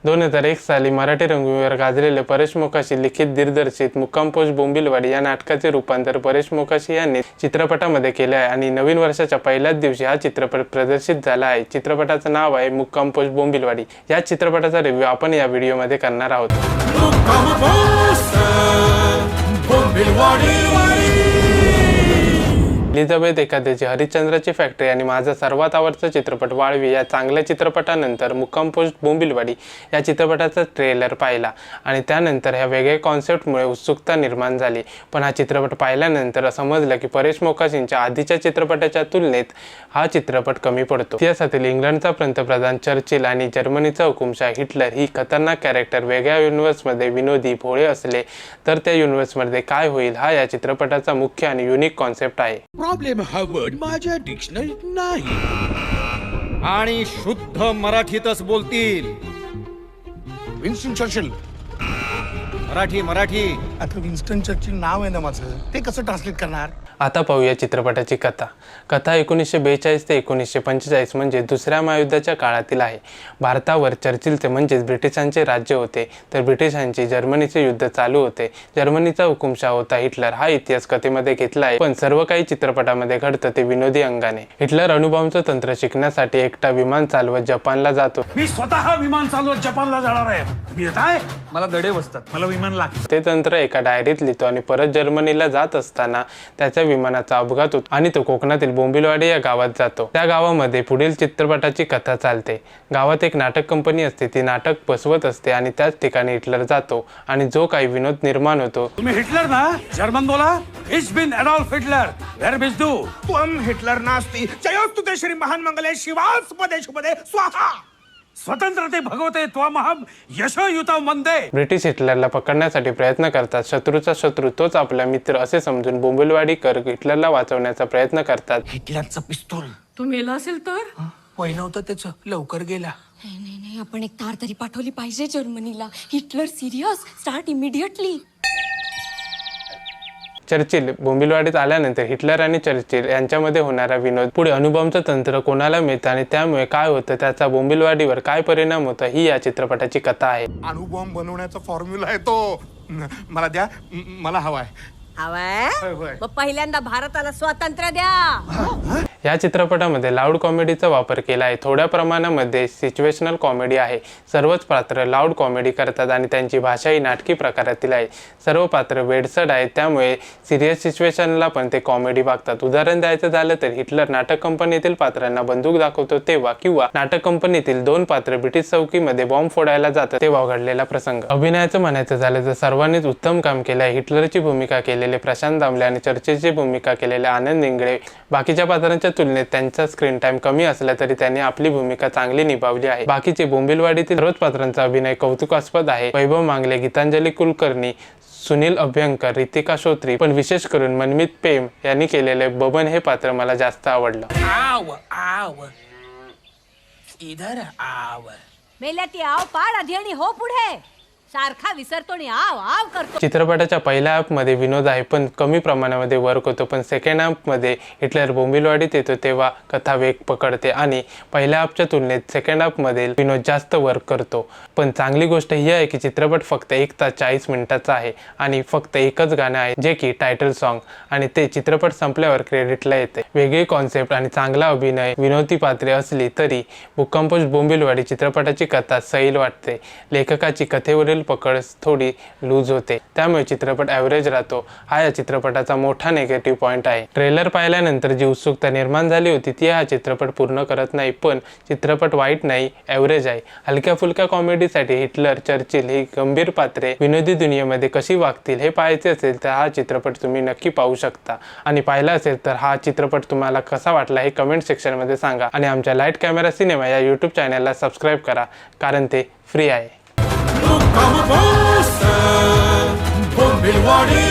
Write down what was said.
2001 साली मराठी रंगभूमीवर गाजलेले परेश मोकाशी लिखित दिग्दर्शित मुक्काम पोस्ट बोंबिलवाडी या नाटकाचे रूपांतर परेश मोकाशी यांनी चित्रपटामध्ये केले आहे आणि नवीन वर्षाच्या पहिल्याच दिवशी हा चित्रपट प्रदर्शित झाला आहे। चित्रपटाचं नाव आहे मुक्काम पोस्ट बोंबिलवाडी। या चित्रपटाचा रिव्ह्यू आपण या व्हिडिओमध्ये करणार आहोत। मुक्काम पोस्ट बोंबिलवाडी। एलिझाबेथ एखाद्याची हरिश्चंद्राची फॅक्टरी आणि माझा सर्वात आवडता चित्रपट वाळवी या चांगल्या चित्रपटानंतर मुक्काम पोस्ट बोंबिलवाडी या चित्रपटाचा ट्रेलर पाहिला आणि त्यानंतर ह्या वेगळ्या कॉन्सेप्टमुळे उत्सुकता निर्माण झाली। पण हा चित्रपट पाहिल्यानंतर समजलं की परेश मोकाशींच्या आधीच्या चित्रपटाच्या तुलनेत हा चित्रपट कमी पडतो। इतिहासातील इंग्लंडचा पंतप्रधान चर्चिल आणि जर्मनीचा हुकुमशाह हिटलर ही खतरनाक कॅरेक्टर वेगळ्या युनिव्हर्समध्ये विनोदी भोळे असले तर त्या युनिव्हर्समध्ये काय होईल हा या चित्रपटाचा मुख्य आणि युनिक कॉन्सेप्ट आहे। प्रॉब्लेम हा वर्ड माझ्या डिक्शनरीत नाही आणि शुद्ध मराठीतच बोलतील। विन्स्टन चर्चिल मराठी आता विन्स्टन चर्चिल नाव आहे ना माझं, ते कसं ट्रान्सलेट करणार? आता पाहूया चित्रपटाची कथा 1942 ते 1945 म्हणजे दुसऱ्या महायुद्धाच्या काळातील आहे। भारतावर चर्चिलचे म्हणजेच ब्रिटिशांचे राज्य होते तर ब्रिटिशांचे जर्मनीचे युद्ध चालू होते। जर्मनीचा हुकुमशाह होता हिटलर। हा इतिहास कथेमध्ये घेतला आहे पण सर्व काही चित्रपटामध्ये घडतं ते विनोदी अंगाने। हिटलर अणुबॉम्बचं तंत्र शिकण्यासाठी एकटा विमान चालवत जपानला जातो। मी स्वतः विमान चालवत जपानला जाणार आहे। मी येत आहे, मला दडे बसतात, मला विमान लागतं। ते तंत्र एका डायरीत लिहितो आणि परत जर्मनीला जात असताना त्याच्या विमानाचा अपघात होतो आणि तो कोकणातील बोंबिलवाडी या गावात जातो। त्या गावामध्ये पुढील चित्रपटाची कथा चालते। गावात एक नाटक कंपनी असते, ती नाटक बसवत असते आणि त्याच ठिकाणी हिटलर जातो आणि जो काही विनोद निर्माण होतो। तुम्ही हिटलर ना? जर्मन बोला। It's been Adolf Hitler. वेर बिस डू? त्वम हिटलर नास्ति जयोस्तु ते श्री महान मंगले शिवास पदे स्वाहा। स्वतंत्रते भगवते त्वमहं यशोयुतं वंदे। ब्रिटिश हिटलरला पकडण्यासाठी प्रयत्न करतात। शत्रूचा शत्रू तोच आपला मित्र असे समजून बोंबिलवाडीकर हिटलरला वाचवण्याचा प्रयत्न करतात। हिटलरचं पिस्तूल तू मेला असेल तर वय नव्हतं त्याचं, लवकर गेला। नाही आपण एक तार तरी पाठवली पाहिजे जर्मनीला। Hitler serious, start immediately. Churchill बोंबिलवाडीत आल्यानंतर हिटलर आणि चर्चिल यांच्यामध्ये होणारा विनोद, पुढे अणुबॉम्बचं तंत्र कोणाला मिळतं आणि त्यामुळे काय होतं, त्याचा बोंबिलवाडीवर काय परिणाम होतो, ही या चित्रपटाची कथा आहे। अणुबॉम्ब बनवण्याचा फॉर्म्युला आहे तो। मला द्या, मला हवाय। मग पहिल्यांदा भारताला स्वातंत्र्य द्या। या चित्रपटामध्ये लाऊड कॉमेडीचा वापर केला आहे। थोड्या प्रमाणामध्ये सिच्युएशनल कॉमेडी आहे। सर्वच पात्र लाऊड कॉमेडी करतात आणि त्यांची भाषा ही नाटकी प्रकारातील आहे। सर्व पात्र वेडसड आहेत, त्यामुळे सिरियस सिच्युएशनला पण ते कॉमेडी वागतात। उदाहरण द्यायचं झालं तर हिटलर नाटक कंपनीतील पात्रांना बंदूक दाखवतो तेव्हा, किंवा नाटक कंपनीतील दोन पात्र ब्रिटिश चौकीमध्ये बॉम्ब फोडायला जातात तेव्हा घडलेला प्रसंग। अभिनयाचं म्हणायचं झालं तर सर्वांनीच उत्तम काम केलं आहे। हिटलरची भूमिका केलेले प्रशांत दामले आणि चर्चिलची भूमिका केलेले आनंद इंगळे बाकीच्या पात्रांच्या तुलनेत त्यांचा स्क्रीन टाइम कमी असला तरी त्यांनी आपली भूमिका चांगली निभावली आहे। बाकीचे बोंबिलवाडीतील सर्वच पात्रांचा अभिनय कौतुकास्पद आहे। वैभव मांगले, गीतांजली कुलकर्णी, सुनील अभ्यंकर, रितिका श्रोत्री, पण विशेष करून मनमित पेम यांनी केलेले बबन हे पात्र मला जास्त आवडलं। आव आव इधर आव मेल्या ती आव पाड आधी आणि हो पुढे, सारखा विसरतो आणि आव आव करतो। चित्रपटाच्या पहिल्या हाफमध्ये विनोद आहे पण कमी प्रमाणामध्ये वर्क होतो, पण सेकंड हाफमध्ये हिटलर बोंबिलवाडीत येतो तेव्हा कथा वेग पकडते आणि पहिल्या हाफच्या तुलनेत सेकंड हाफमध्ये विनोद जास्त वर्क करतो। पण चांगली गोष्ट ही आहे की चित्रपट फक्त 1 तास 40 मिनिटाचा आहे आणि फक्त एकच गाणं आहे जे की टायटल सॉन्ग, आणि ते चित्रपट संपल्यावर क्रेडिटला येते। वेगळी कॉन्सेप्ट आणि चांगला अभिनय, विनोदी पात्रे असली तरी मुक्काम पोस्ट बोंबिलवाडी चित्रपटाची कथा सैल वाटते। लेखकाची कथेवरील पकड थोडी लूज होते, त्यामुळे चित्रपट ॲव्हरेज राहतो। हा या चित्रपटाचा मोठा नेगेटिव्ह पॉइंट आहे। ट्रेलर पाहिल्यानंतर जी उत्सुकता निर्माण झाली होती ती हा चित्रपट पूर्ण करत नाही, पण चित्रपट वाईट नाही, ॲव्हरेज आहे। हलक्या फुलक्या कॉमेडीसाठी हिटलर, चर्चिल ही गंभीर पात्रे विनोदी दुनियेमध्ये कशी वागतील हे पाहायचे असेल तर हा चित्रपट तुम्ही नक्की पाहू शकता। आणि पाहिला असेल तर हा चित्रपट तुम्हाला कसा वाटला हे कमेंट सेक्शनमध्ये सांगा आणि आमच्या लाईट कॅमेरा सिनेमा या यूट्यूब चॅनलला सबस्क्राईब करा, कारण ते फ्री आहे। मुक्काम पोस्ट बोंबिलवाडी।